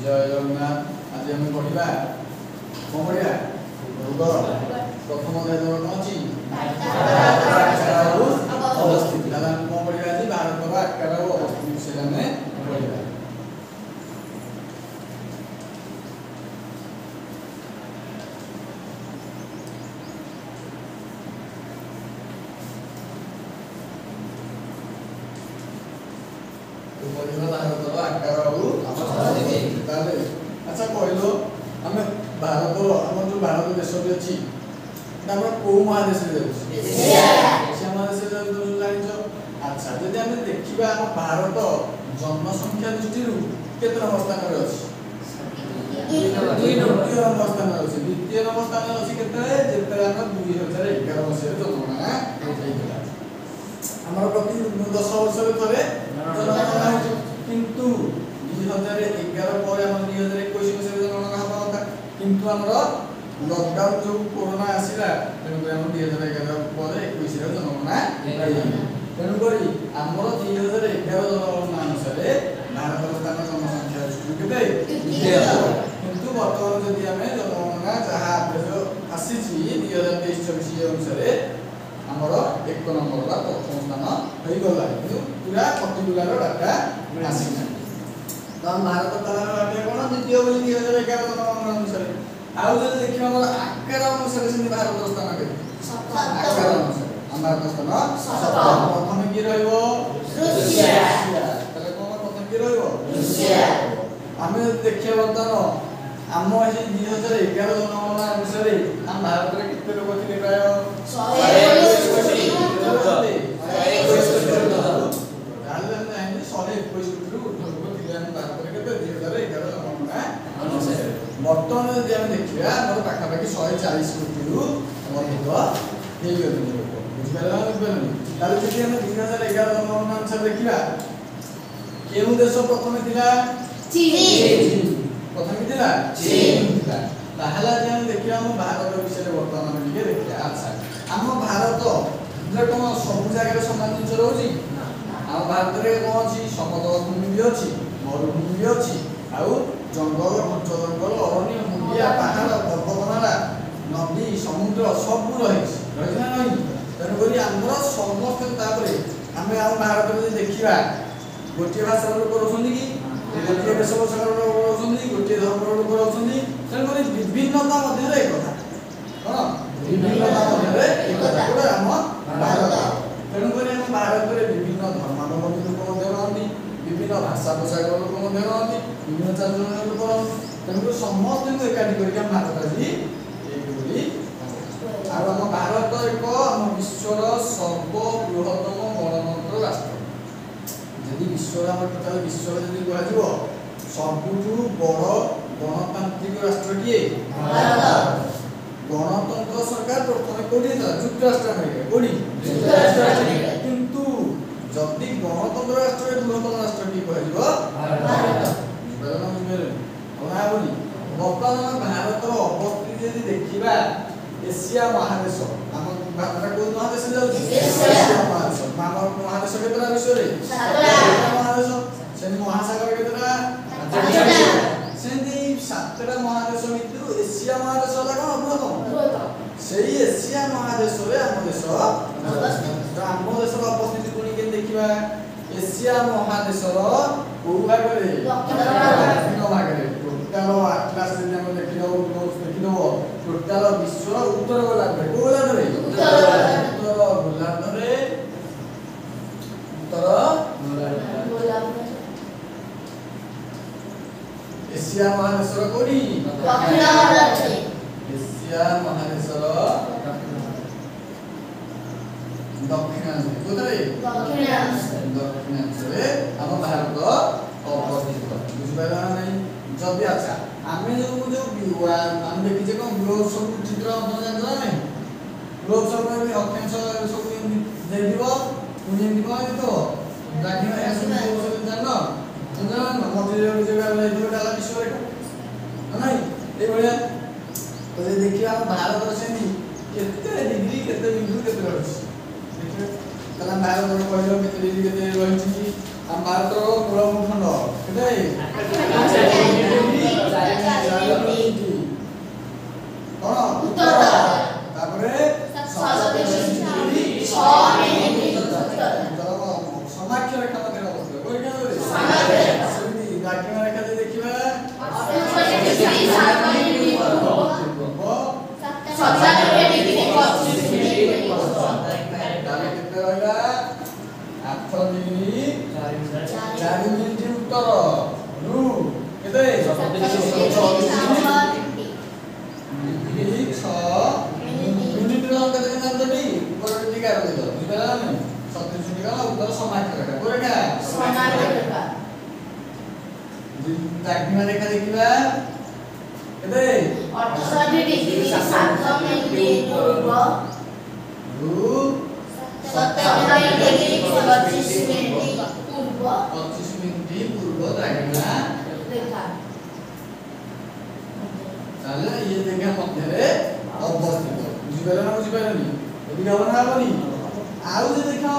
जय जगन्नाथ। आज हम पढ़िबा कोन पढ़िबा रोग प्रथम अध्याय कोन अछि अवस्थिति। दादा हम कोन पढ़िबा आज भारत रो आकार और अवस्थिति विषय में पढ़िबा। अच्छा कहलो आम भारत आम जो भारत देश भी अच्छी कौ महादेश एशिया महादेश जान। अच्छा जदि आम देखा आम भारत जनसंख्या दृष्टि केत नंबर स्थान द्वितीय नंबर स्थान अच्छे। द्वितीय नंबर स्थान अच्छी जिते आम 2011 मसीह जनगणना आमर प्रति 10 वर्ष थे जनगणना किंतु 2011 पर 2021 मसीह जनगणना हवा था किंतु आमर लॉकडाउन जो कोरोना आसिला तेणुक आम 2011 पर 21 जनगणना तेणुक आमर 2011 जनगणना अनुसार भारत स्थान जनसंख्या दृष्टि किंतु बर्तमान जदि आम जनगणना जहाँ आसी 2023-24 अनुसार आमर 1 नंबर का प्रथम स्थान हो गला पूरा पर्टिकुलर डाटा आसीना। तो हम भारत तालार डाटा कौन द्वितीय बोली 2011 जनगणना अनुसार आउ जब देखिए हमर आकार अनुसार से भारत स्थान के आकार अनुसार हम भारत स्थान प्रथम की रहइबो रूसिया। तले कोन प्रथम की रहइबो रूसिया। हमें देखिए बर्तमान आम ए 2011 जनगणना अनुसार हम भारत रे कितने लोग थिले प्राय 121 कोटी 121 कोटी डाले हम 121 कोटी लोग थिले हम भारत रे केते 2011 जनगणना अनुसार। बर्तमान यदि आम देखा मोर पाखापाखि 140 कोटी रु अधिक हो बुझिपारा बुझिपारे जब आम 2011 जनगणना अनुसार देखा केउ देश प्रथम थिला चीन प्रथम थिला चीन थिला ताहला जे हम देखिया हम भारत विषय वर्तमान में टिके देखिया। अच्छा हम भारत जे कोन सब जगह रे समान जिंस रहउची हम भारत रे कोन अछि समतल भूमि भी अछि मरुभूमि भी अछि आउ जंगल घंच जंगल अरण्य मुंडिया पहाड़ पर्वतमाला नदी समुद्र सब रही ना नहीं। तेणुक आमर समस्त तापर आम आम भारत में देखा गोटे भाषा लोक रोचंदी कि गोटे वेशभूषा लोक रोचंदी गोटे धर्म लोक रोचंदी। तेणुक विभिन्नता मध्य एकता कौन विभिन्नता मध्य एकता गोटे आम भारत। तेणुक आम भारत में विभिन्न धर्मावलंबी लोक रहती विभिन्न भाषा पोषाक लोक रहती विभिन्न चालचलन लोक रहती। तेणुक समस्त एकाठी करके भारत आज आम भारत एक आम विश्वर सर्वबृहत्तम गणतंत्र राष्ट्र। यदि विश्व आम टोटाल विश्व जदि कह सबुठू बड़ गणतांत्रिक राष्ट्र किए भारत। गणतंत्र सरकार प्रथम कोडी जुक्तराष्ट्र अमेरिका कोडी जुक्तराष्ट्र किंतु जदि गणतंत्र राष्ट्र बृहत्तम राष्ट्र की कह भारत। बर्तमान भारत अवस्थिति यदि देखा एशिया महादेश आम भारत को महादेश जाउछि एशिया महादेश मानव महादेश केतरा विश्व रे 7टा महादेश से महासागर केतरा सेंदी 7टा महादेश मित्रु एशिया महादेश ला कोन बृहत्तम सेही एशिया महादेश रे आम देश आम देश अवस्थिति कोनी के देखिबा एशिया महादेश रो को भाग रे दक्षिण भाग रे टोटाल आटलास जे हम देखिनो टोटाल विश्व उत्तर गोलार्ध रे को गोलार्ध रे उत्तर गोलार्ध रे एशिया महादेश रो कोनी दक्षिण गोलार्ध रे एशिया महादेश रो दक्षिणांश कोतरे दक्षिणांश रे हम भारत अवस्थित बुझिपारा नहीं। जदि अच्छा आमे जो आम देखिए कौन ग्लोब सब चित्र अपन जानला नहीं ग्लोब सब में अक्षांश सब दे दिबो पुनी दिबो तो दाखिना ऐसे सब जानना जानना मटेरियल जगह ले दिबो डाला विश्व रेखा नहीं ए बढिया। तो जे देखिए हम भारत रे सेनी केते डिग्री केते बिंदु केते रहछि देखिए तला भारत रो कहलो केते डिग्री केते रहछि हम भारत रो मूल भूखंड केते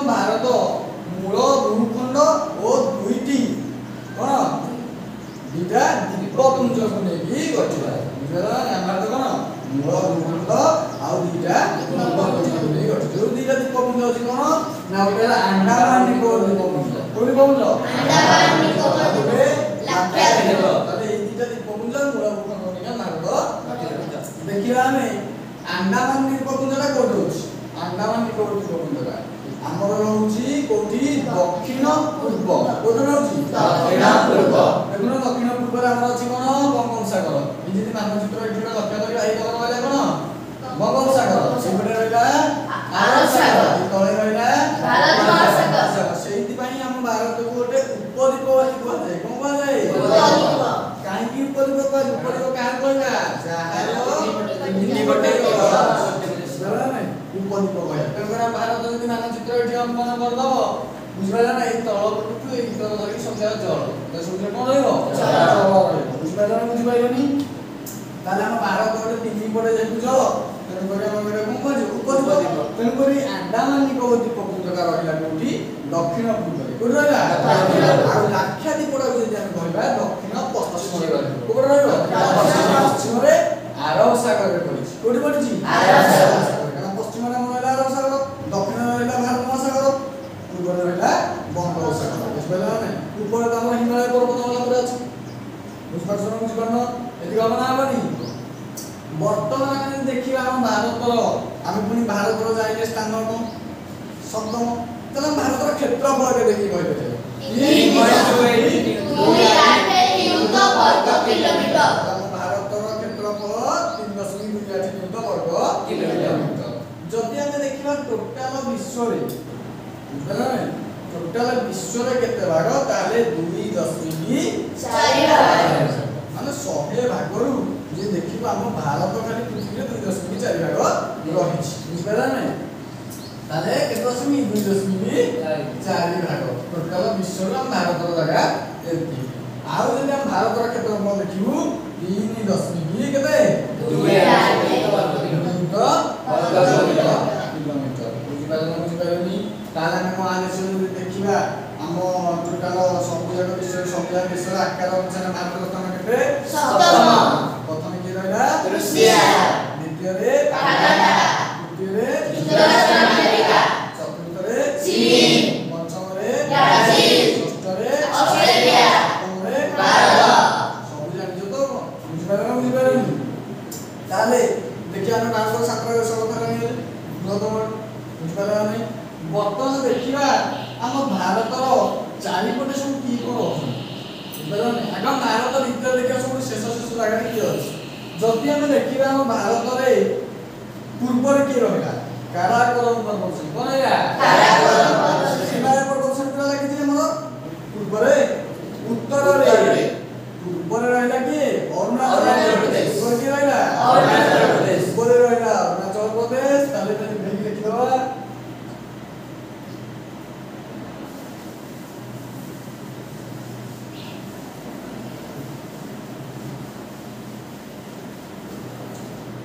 भारत मूल भूखंड और दुईटी कौन दुईटा द्वीपपुंज को लेकिन गठित भारत कौन मूल भूखंड आउ दुईटा द्वीपपुंज को लेकिन गठित जो दुईटा द्वीपपुंज अछि कौन ना गोटे अंडमान निकोबार द्वीपपुंज कोन द्वीपपुंज अंडमान निकोबार गोटे लाक्षाद्वीप तले এই দুইটা দ্বীপপুঞ্জ मूल भूखंड নিয়ে भारत देखिबा ଆମେ अंडमान द्वीपपुंजटा कोठी अछि अंडमान निकोबार द्वीपपुंजटा ଆମର ରହୁଛି କୋଠି ଦକ୍ଷିଣ ପୂର୍ବ କୋଠି ରହୁଛି ଦକ୍ଷିଣ ପୂର୍ବ ଦେଖୁନ ଦକ୍ଷିଣ ପୂର୍ବରେ ଆମର ଅଛି କୋନ ବଙ୍ଗୋପସାଗର ଏ ଯଦି ମାନଚିତ୍ର ଏଠି ଲକ୍ଷ୍ୟ କରିବା ଏଇ କଲର ରହିଲା କୋନ ବଙ୍ଗୋପସାଗର ସେପଟେ ରହିଲା ଆରବ ସାଗର ଏ ତଳେ ରହିଲା ଭାରତ ମହାସାଗର ସେଇଥି ପାଇଁ ଆମ ଭାରତକୁ ଗୋଟେ ଉପଦ୍ୱୀପ ବୋଲି କୁହାଯାଏ କୋନ କୁହାଯାଏ ଉପଦ୍ୱୀପ କାହିଁକି ଉପଦ୍ୱୀପ କୁହାଯାଏ ଉପଦ୍ୱୀପ କାହା କହିଲା ଯାହାର ତିନି ପଟେ उपद्वीप कहे तेरा भारत जदि मानचित्र एठी अंकन कर दबो बुझबाला ना ए तळ पटु ए तळ धरि संख्या जल त समुद्र कोन रहइबो जल रहइबो बुझबाला ना बुझबाइलोनी ताले हम भारत गोटे तीन पटे जेतु जल तेन करी हम गोटे कोन कहजो उपद्वीप तेन करी अंडमान निकोबार द्वीपपुंज का रहिला कोठी दक्षिण पूर्व कोन रहइला आ लाक्षाद्वीप पडा जदि हम कहबा दक्षिण पश्चिम रे कोन रहइबो पश्चिम रे अरब सागर रे पडिछि कोठी पडिछि अरब सागर पश्चिम रे रहला अरब सागर दक्षिण रे रहला भारत महासागर पूर्व रे रहला बंगोपसागर बुझबला नै ऊपर त हमर हिमालय पर्वतमाला पूरा अछि बुझपाछन बुझपाछन एति गमना आबनी वर्तमान ଆମେ ଦେଖିବା ଆମ ଭାରତର ଆମେ ପୁଣି ଭାରତର ଯାଇଲେ ସ୍ଥାନ କୋ ଶବ୍ଦ ତଲେ ଭାରତର କ୍ଷେତ୍ରଫଳ କେ ଦେଖି କହିବେ 3.2 वर्ग किलोमीटर ଆମ ଭାରତର କ୍ଷେତ୍ରଫଳ 3.28 वर्ग किलोमीटर जदि हमें देखिबा टोटल विश्व रे बुझला नै टोटल विश्व रे केते भाग ताले 2.4 भाग माने 100 भागरु जे देखिबा हम भारत खाली पृथ्वी रे 2.4 भाग रहिछि बुझला नै ताले केते दशमी 2.4 भाग टोटल विश्व रे भारत रो जगह एति आउ जदि हम भारत रो क्षेत्रफल देखिबु 3.2 केते 2.8 वर्ग किलोमीटर बुझिपारनी ताले हम आदेश देखिबा हम टोटल सब जगह विश्व सब जगह विश्व आकार अनुसार भारत स्थान केते सप्तम प्रथम की रहला रूसिया द्वितीय रे कानाडा तृतीय रे दक्षिण अमेरिका चतुर्थ रे चीन पंचम रे ब्राजील षष्ठ रे ऑस्ट्रेलिया सप्तम रे भारत सब जानिजो तो बुझिपारनी ताले देखिए हम भारत छात्र सब कथा नहीं प्रथम बुझिपारनी बर्तमान देखिबा हम भारतर चारिपटे सब की कोन बुझिपारनी आगम भारत भीतर देखिया सब शेष जगह की अछि जदि हम देखिबा हम भारत रे पूर्व रे की रहला काराकोरम पर्वत कोन या काराकोरम पर्वत हिमालय पर्वत पूरा लागिछि हमर पूर्व रे उत्तर रे पूर्व रे रहला की अरुणाचल प्रदेश पूर्व की रहला अरुणाचल प्रदेश पूर्व रे रहला अरुणाचल प्रदेश ताले ताले भेगी लिखिबा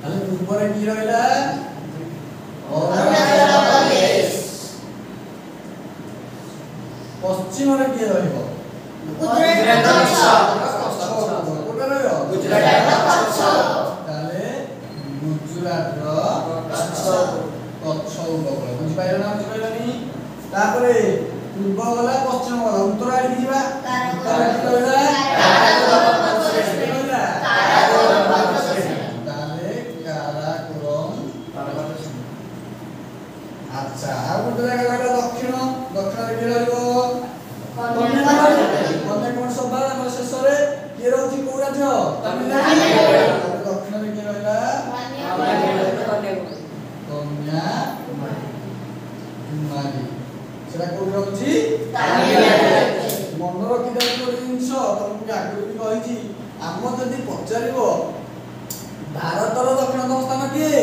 ताले पूर्व रे की रहला अरुणाचल प्रदेश पश्चिम रे की रहइबो गुजरात कच्छ गुजरात कच्छ ताले गुजरात रो कच्छ उपकूल बुझि पाइलो ना बुझि पाइलोनी तापरे पूर्व गला पश्चिम गला उत्तर आडी जिबा उत्तर की रहला काराकोरम पर्वत रहला ରାଜ୍ୟ ତାମିଲନାଡୁ ଦକ୍ଷିଣରେ କିଏ ରହିଲା କନ୍ୟାକୁମାରୀ ସେଟା କୋଉଠି ରହୁଛି ତାମିଲନାଡୁ ମନେ ରଖିଥିବା ଗୋଟେ ଜିନିଷ ତମକୁ ଆଗରୁ ବି କହିଛି ଆମ ଯଦି ପଚାରିବ ଭାରତର ଦକ୍ଷିଣତମ ସ୍ଥାନ କିଏ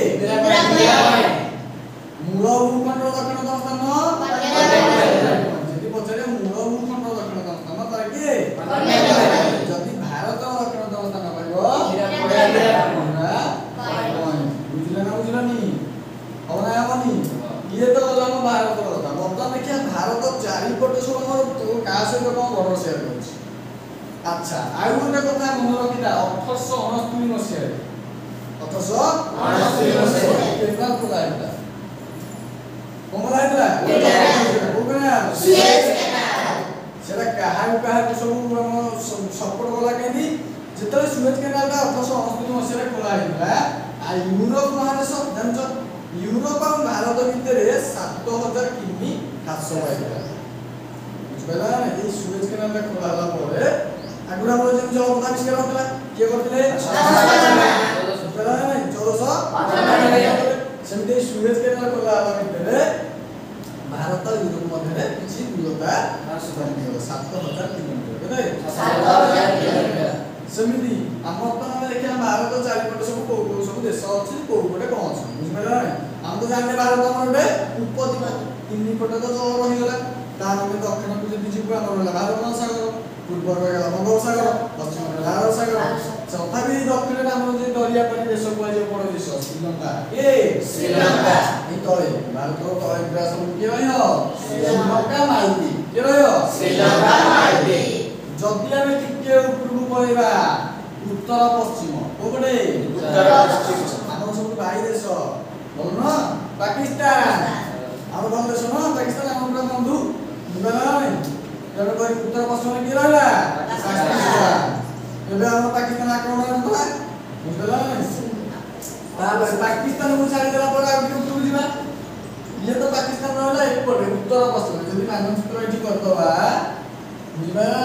ମୂଳ ଭୂଖଣ୍ଡର ଦକ୍ଷିଣତମ ସ୍ଥାନ ଯଦି ପଚାରିବ ମୂଳ ଭୂଖଣ୍ଡର ଦକ୍ଷିଣତମ ସ୍ଥାନ ତାର କିଏ ଯଦି ଭାରତର ଦକ୍ଷିଣତମ ସ୍ଥାନ କହିବ ବୁଝିଲେ ନା ବୁଝିଲନି ହବ ନା ହବନି ଇଏ ତ ଗଲା ଆମ ଭାରତର କଥା ବର୍ତ୍ତମାନ ଦେଖିବା ଭାରତ ଚାରିପଟେ ସବୁ ଆମର କାହା ସହିତ କଣ ବର୍ଡର ସେୟାର କରୁଛି ଆଚ୍ଛା ଆଉ ଗୋଟେ କଥା ମନେ ରଖିଥା 1869 ମସିହାରେ 1869 ମସିହାରେ କେନାଲ ଖୋଲା ହେଇଥିଲା କମଲା ହେଇଥିଲା ସେଟା କାହାକୁ ସବୁ ସପୋର୍ଟ କଲା କେମିତି ଯେତେବେଳେ ସୁଏଜ କେନାଲଟା 1869 ମସିହାରେ ଖୋଲା ହେଇଥିଲା ଆଉ ୟୁରୋପ ମହାଦେଶ ଜାଣିଛ ୟୁରୋପ ଆଉ ଭାରତ ଭିତରେ 7000 କିମି ହ୍ରାସ ପାଇଥିଲା ବୁଝିପାରିଲା ନା ଏଇ ସୁଏଜ କେନାଲଟା ଖୋଲା ହେଲା ପରେ ଆଗରୁ ଆମର ଯେମିତି ଜଳପଥ ଆବିଷ୍କାର ହେଉଥିଲା କିଏ କରିଥିଲେ ବୁଝିପାରିଲା ନା 1498 ସେମିତି ସୁଏଜ କେନାଲ ଖୋଲା ହେଲା ଭିତରେ ଭାରତ ୟୁରୋପ ମଧ୍ୟରେ କିଛି ଦୂରତା ହ୍ରାସ ପାଇଥିଲା 7000 କିଲୋମିଟର କେତେ 7000 କିଲୋମିଟର ସେମିତି ଆମ ବର୍ତ୍ତମାନ ଦେଖିବା ଭାରତ ଚାରିପଟେ ସବୁ କୋଉ ସବୁ ଦେଶ ଅଛି କୋଉ ପଟେ କଣ ଅଛି ବୁଝିପାରିଲା ନା ଆମେ ତ ଜାଣିଲେ ଭାରତ ଆମର ଗୋଟେ ଉପଦ୍ୱୀପ ତିନି ପଟେ ତ ଜଳ ରହିଗଲା ତାର ଆମେ ଦକ୍ଷିଣକୁ ଯଦି ଯିବୁ ଆମର ରହିଲା ଭାରତ ମହାସାଗର ପୂର୍ବରୁ ରହିଗଲା ବଙ୍ଗୋପସାଗର ପଶ୍ଚିମରେ ଭାରତ ସାଗର ତଥାପି ଦକ୍ଷିଣରେ ଆମର ଯେ ଦରିଆ ପାରି ଦେଶ କୁହାଯିବ ବଡ଼ ଦେଶ ଶ୍ରୀଲଙ୍କା ଶ୍ରୀଲଙ୍କା ଏଇ ତଳେ ଭାରତର ତଳେ ଗ୍ରାସ କିଏ ରହିବ ଶ୍ରୀଲଙ୍କା ମାଳଦ୍ୱୀପ କିଏ ରହିବ ଶ୍ରୀଲଙ୍କା ମାଳଦ୍ୱୀପ ଯଦି ଆମେ ଟିକେ ଉପରକୁ ପଳେଇବା ଉତ୍ତର ପଶ୍ଚିମ କୋଉପଟେ ଉତ୍ତର ପଶ୍ଚିମ ଆମର ସବୁ ଭାଇ ଦେଶ ଭଲ ନା ପାକିସ୍ତାନ ଆମର ଭଲ ଦେଶ ନା ପାକିସ୍ତାନ ଆମର ପୁରା ବନ୍ଧୁ ବୁଝିପାରିଲା ତେଣୁ କରି ଉତ୍ତର ପଶ୍ଚିମରେ କିଏ ରହିଲା ପାକିସ୍ତାନ ଏବେ ଆମର ପାକିସ୍ତାନ ଆକ୍ରମଣ ହେଉଥିଲା ବୁଝିପାରିଲା ତାପରେ ପାକିସ୍ତାନକୁ ଛାଡ଼ିଦେଲା ପରେ ଆଉ ଟିକେ ଉପରକୁ ଯିବା ଇଏ ତ ପାକିସ୍ତାନ ରହିଲା ଏପଟେ ଉତ୍ତର ପଶ୍ଚିମ ଯଦି ମାନଚିତ୍ର ଏଠି କରିଦେବା ବୁଝିପାରିଲା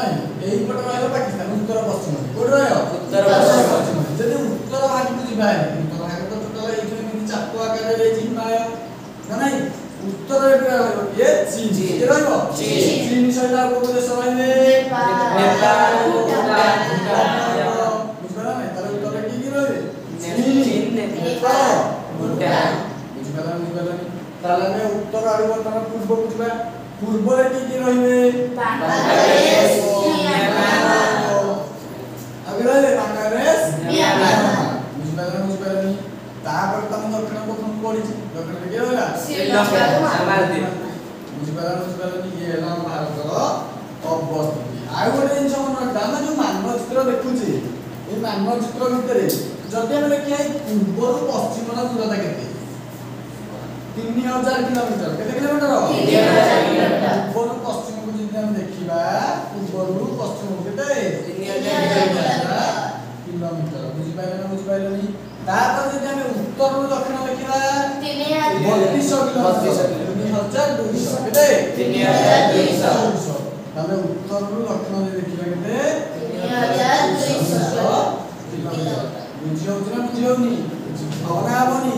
এইপଟେ ରହିବ ପାକିସ୍ତାନ ଉତ୍ତର ପଶ୍ଚିମ କୋଉଠି ରହିବ ଉତ୍ତର ପଶ୍ଚିମ ଯଦି ଉତ୍ତର ଭାଗକୁ ଯିବା ଉତ୍ତର ଭାଗ ତ ଟୋଟାଲ ଏଇଠି ଏମିତି ଚାପ ଆକାରରେ ରହିଛି ହିମାଳୟ ନା ନାଇଁ ଉତ୍ତରରେ ରହିବ କିଏ ଚୀନ କିଏ ରହିବ ଚୀନ ସହିତ ଆଉ କୋଉ ଦେଶ ରହିବେ ନେପାଳ ଭୁଟାନ ବୁଝିପାରିଲା ନା ତାର ଉତ୍ତରରେ କିଏ ରହିବେ ଚୀନ ନେପାଳ ଭୁଟାନ ବୁଝିପାରିଲା ତାହେଲେ ଆମେ ଉତ୍ତର ଆଡୁ ବର୍ତ୍ତମାନ ପୂର୍ବକୁ ଯିବା ପୂର୍ବରେ କିଏ ରହିବେ ବାଂଲାଦେଶ ଆଗେ ରହିବେ ବାଂଲାଦେଶ ବୁଝିପାରିଲାନି ତାପରେ ତମ ଦକ୍ଷିଣ ପ୍ରଥମ ପଡିଛି ଦକ୍ଷିଣରେ କିଏ ରହିଲା ଶ୍ରୀଲଙ୍କା ବୁଝିପାରିଲାନି ଇଏ ହେଲା ଭାରତର ଅବସ୍ଥିତି ଆଉ ଗୋଟେ ଜିନିଷ ମନେ ରଖିବା ଆମେ ଯୋଉ ମାନଚିତ୍ର ଦେଖୁଛେ এই ମାନଚିତ୍ର ଭିତରେ ଯଦି ଆମେ ଦେଖିବା ପୂର୍ବରୁ ପଶ୍ଚିମର ଦୂରତା କେତେ 3000 କିଲୋମିଟର କେତେ କିଲୋମିଟର 3000 କିଲୋମିଟର ପୂର୍ବରୁ ପଶ୍ଚିମକୁ ଯଦି ଆମେ ଦେଖିବା ପୂର୍ବରୁ ପଶ୍ଚିମକୁ କେତେ 3000 କିଲୋମିଟର ବୁଝିପାରିଲନି ତାପରେ ଯଦି ଆମେ ଉତ୍ତରରୁ ଦକ୍ଷିଣ ଦେଖିବା 3200 କିଲୋମିଟର 3200 କେତେ 3200 ତାହେଲେ ଉତ୍ତରରୁ ଦକ୍ଷିଣ ଦେଖିବା କେତେ 3200 କିଲୋମିଟର ବୁଝିହଉଛି ନା ବୁଝିହଉନି ହବନା ହବନି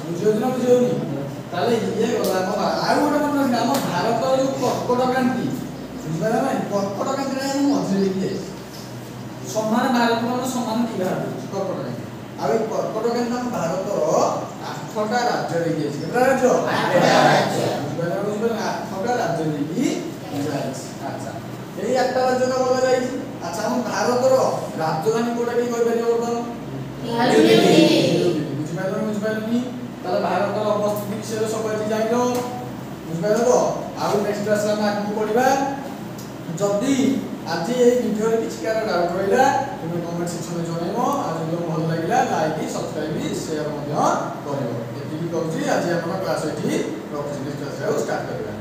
ବୁଝିହଉଛି ନା ବୁଝିହଉନି ତାହେଲେ ଇଏ ଗଲା ଆଉ ଗୋଟେ ମନେ ରଖିବା ଆମ ଭାରତର ଯୋଉ କର୍କଟ କ୍ରାନ୍ତି ବୁଝିପାରିଲା ନା କର୍କଟ କ୍ରାନ୍ତିରେ ଆମ ମଝିରେ ଦେଖି ଯାଇଛି ସମାନ ଭାରତ ସମାନ ଟି ଭାରତ କର୍କଟ କ୍ରାନ୍ତି ଆଉ এই কর্কট ক্রান্তি ଆମ ଭାରତର 8টা ରାଜ୍ୟ ଦେଇକି ଯାଇଛି କେତେଟା ରାଜ୍ୟ 8ଟା ରାଜ୍ୟ ବୁଝିପାରିଲା 8ଟା ରାଜ୍ୟ ଦେଇକି ଯାଇଛି ଆଚ୍ଛା এই 8ଟା ରାଜ୍ୟ ତ ଭଲ ଯାଇଛି ଆଚ୍ଛା ଆମ ଭାରତର ରାଜଧାନୀ କୋଉଟା କି କହିପାରିବ ବର୍ତ୍ତମାନ ବୁଝିପାରିଲନି ତାହେଲେ ଭାରତର ଅବସ୍ଥିତି ବିଷୟରେ ସବୁ ଆଜି ଜାଣିଲ ବୁଝିପାରିଲ ତ ଆଉ ନେକ୍ସଟ କ୍ଲାସରେ ଆମେ ଆଗକୁ ପଢିବା ଯଦି ଆଜି এই ଭିଡିଓରେ କିଛି କାହାର ଡାଉଟ ରହିଲା ତୁମେ କମେଣ୍ଟ ସେକ୍ସନରେ ଜଣାଇବ ଆଉ ଯଦି ଭଲ ଲାଗିଲା ଲାଇକ୍ ସବସ୍କ୍ରାଇବ ସେୟାର ମଧ୍ୟ କରିବ ଏତିକି କରୁଛି ଆଜି ଆମର କ୍ଲାସ ଏଠି ରଖୁଛି ନେକ୍ସଟ କ୍ଲାସରେ ଆଉ ଷ୍ଟାର୍ଟ କରିବା